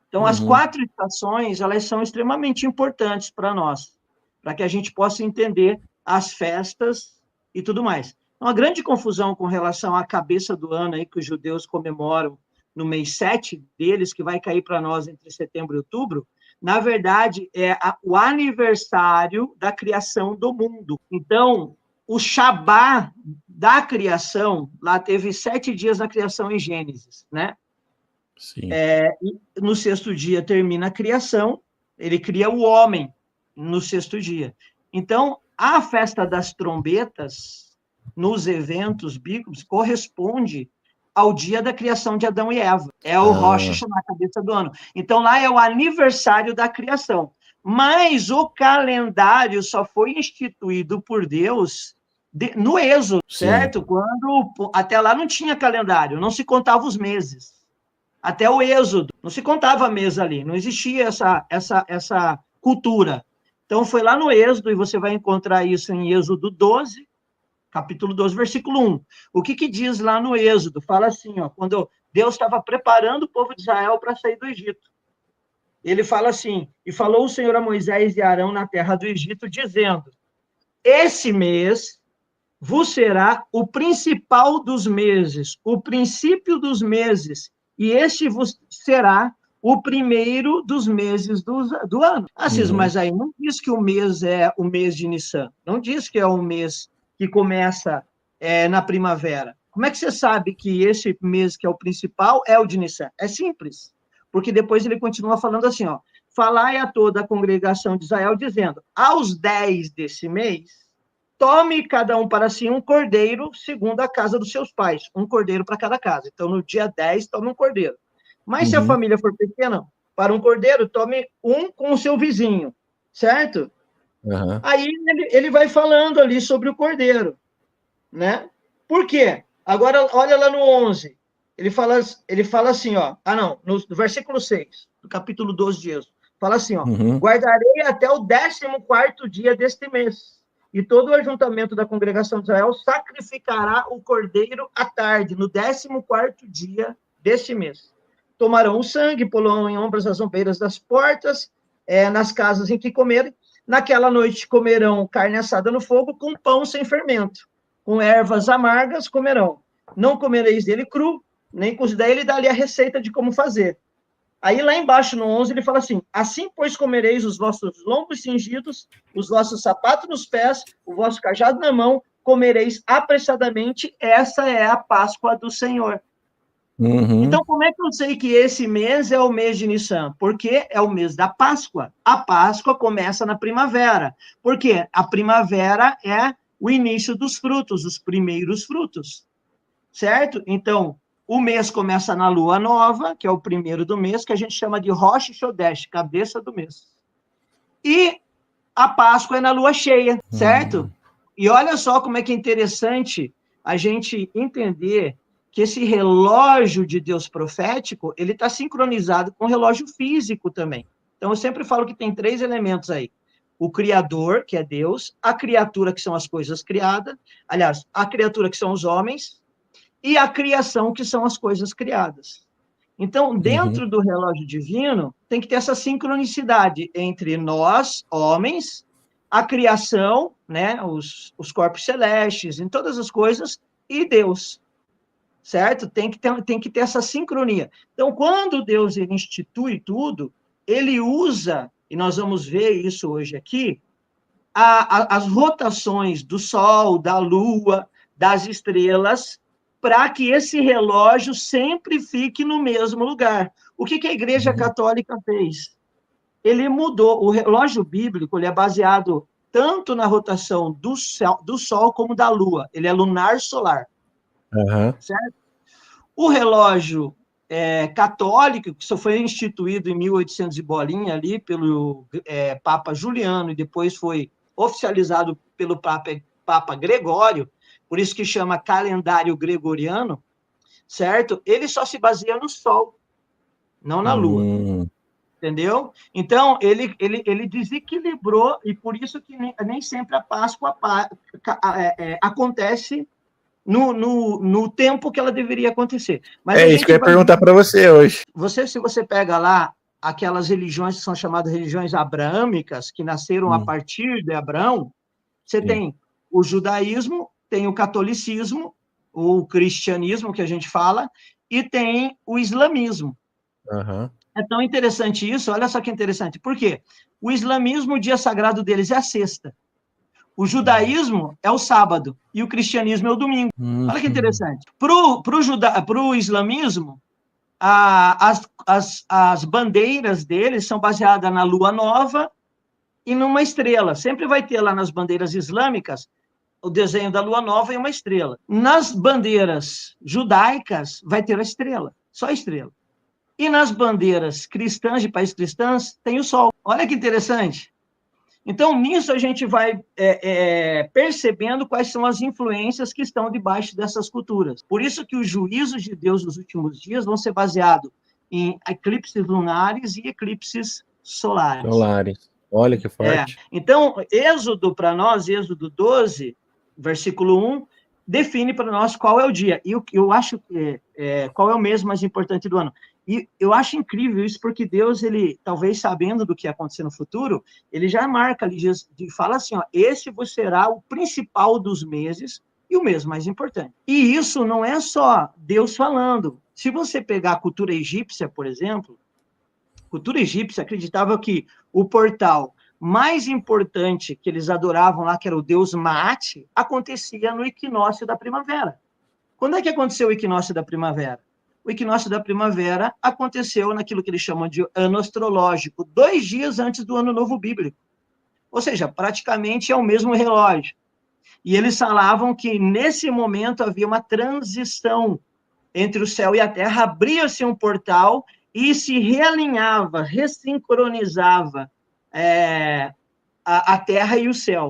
Então, as 4 estações, elas são extremamente importantes para nós, para que a gente possa entender as festas e tudo mais. Uma grande confusão com relação à cabeça do ano aí que os judeus comemoram no mês 7 deles, que vai cair para nós entre setembro e outubro, na verdade, é o aniversário da criação do mundo. Então, o Shabá da criação, lá teve 7 dias na criação em Gênesis, né? Sim. No 6º dia termina a criação, ele cria o homem no 6º dia. Então, a festa das trombetas, nos eventos bíblicos, corresponde ao dia da criação de Adão e Eva. É o Rosh Hashanah, a cabeça do ano. Então, lá é o aniversário da criação. Mas o calendário só foi instituído por Deus no Êxodo, certo? Quando até lá não tinha calendário, não se contava os meses. Até o Êxodo, não se contava mês ali, não existia essa cultura. Então, foi lá no Êxodo, e você vai encontrar isso em Êxodo 12, capítulo 12, versículo 1. O que diz lá no Êxodo? Fala assim, ó, quando Deus estava preparando o povo de Israel para sair do Egito. Ele fala assim, e falou o Senhor a Moisés e Arão na terra do Egito, dizendo, esse mês vos será o principal dos meses, o princípio dos meses, e este vos será o primeiro dos meses do ano. Assis, mas aí não diz que o mês é o mês de Nissan, não diz que é o mês que começa na primavera. Como é que você sabe que esse mês que é o principal é o de Nissan? É simples, porque depois ele continua falando assim, ó, falai a toda a congregação de Israel, dizendo, aos 10 desse mês, tome cada um para si um cordeiro, segundo a casa dos seus pais, um cordeiro para cada casa. Então, no dia 10, tome um cordeiro. Mas se a família for pequena, para um cordeiro, tome um com o seu vizinho, certo? Aí ele vai falando ali sobre o cordeiro, né? Por quê? Agora, olha lá no 11, ele fala assim, ó, no versículo 6, do capítulo 12 de Êxodo, fala assim, ó, guardarei até o 14º dia deste mês, e todo o ajuntamento da congregação de Israel sacrificará o cordeiro à tarde, no 14º dia deste mês. Tomarão o sangue, pô-lo em ombros às ombreiras das portas, nas casas em que comerem. Naquela noite comerão carne assada no fogo com pão sem fermento. Com ervas amargas comerão. Não comereis dele cru, nem cozido. Daí ele dá ali a receita de como fazer. Aí lá embaixo no 11 ele fala assim, assim pois comereis os vossos lombos cingidos, os vossos sapatos nos pés, o vosso cajado na mão, comereis apressadamente, essa é a Páscoa do Senhor. Então, como é que eu sei que esse mês é o mês de Nissan? Porque é o mês da Páscoa. A Páscoa começa na primavera. Porque a primavera é o início dos frutos, os primeiros frutos. Certo? Então, o mês começa na lua nova, que é o primeiro do mês, que a gente chama de Rosh Chodesh, cabeça do mês. E a Páscoa é na lua cheia, certo? E olha só como é que é interessante a gente entender que esse relógio de Deus profético, ele está sincronizado com o relógio físico também. Então, eu sempre falo que tem 3 elementos aí. O Criador, que é Deus, a criatura, que são as coisas criadas, aliás, a criatura, que são os homens, e a criação, que são as coisas criadas. Então, dentro do relógio divino, tem que ter essa sincronicidade entre nós, homens, a criação, né, os corpos celestes, em todas as coisas, e Deus. Certo? Tem que ter essa sincronia. Então, quando Deus ele institui tudo, ele usa, e nós vamos ver isso hoje aqui, as rotações do Sol, da Lua, das estrelas, para que esse relógio sempre fique no mesmo lugar. O que a Igreja Católica fez? Ele mudou. O relógio bíblico ele é baseado tanto na rotação do Sol como da Lua. Ele é lunar-solar. Certo? O relógio católico, que só foi instituído em 1800 e bolinha ali pelo Papa Juliano, e depois foi oficializado pelo Papa Gregório, por isso que chama calendário gregoriano, certo? Ele só se baseia no Sol, não na Lua. Entendeu? Então, ele desequilibrou, e por isso que nem sempre a Páscoa acontece no tempo que ela deveria acontecer. Mas isso que eu ia perguntar para você hoje. Se você pega lá aquelas religiões que são chamadas religiões abrâmicas, que nasceram a partir de Abraão, você tem o judaísmo, tem o catolicismo, o cristianismo, que a gente fala, e tem o islamismo. Uhum. É tão interessante isso, olha só que interessante. Por quê? O islamismo, o dia sagrado deles é a sexta. O judaísmo é o sábado e o cristianismo é o domingo. Olha que interessante. Para o islamismo, as bandeiras deles são baseadas na lua nova e numa estrela. Sempre vai ter lá nas bandeiras islâmicas o desenho da lua nova e uma estrela. Nas bandeiras judaicas, vai ter a estrela, só a estrela. E nas bandeiras cristãs, de países cristãos, tem o sol. Olha que interessante. Então, nisso a gente vai percebendo quais são as influências que estão debaixo dessas culturas. Por isso que os juízos de Deus nos últimos dias vão ser baseados em eclipses lunares e eclipses solares. Solares. Olha que forte. Então, Êxodo para nós, Êxodo 12, versículo 1, define para nós qual é o dia. E eu acho que qual é o mês mais importante do ano. E eu acho incrível isso, porque Deus, ele, talvez sabendo do que ia acontecer no futuro, ele já marca ali, fala assim, ó, esse será o principal dos meses e o mês mais importante. E isso não é só Deus falando. Se você pegar a cultura egípcia, por exemplo, a cultura egípcia acreditava que o portal mais importante que eles adoravam lá, que era o deus Maat, acontecia no equinócio da primavera. Quando é que aconteceu o equinócio da primavera? O equinócio da primavera aconteceu naquilo que eles chamam de ano astrológico, 2 dias antes do ano novo bíblico. Ou seja, praticamente é o mesmo relógio. E eles falavam que nesse momento havia uma transição entre o céu e a terra, abria-se um portal e se realinhava, ressincronizava a terra e o céu.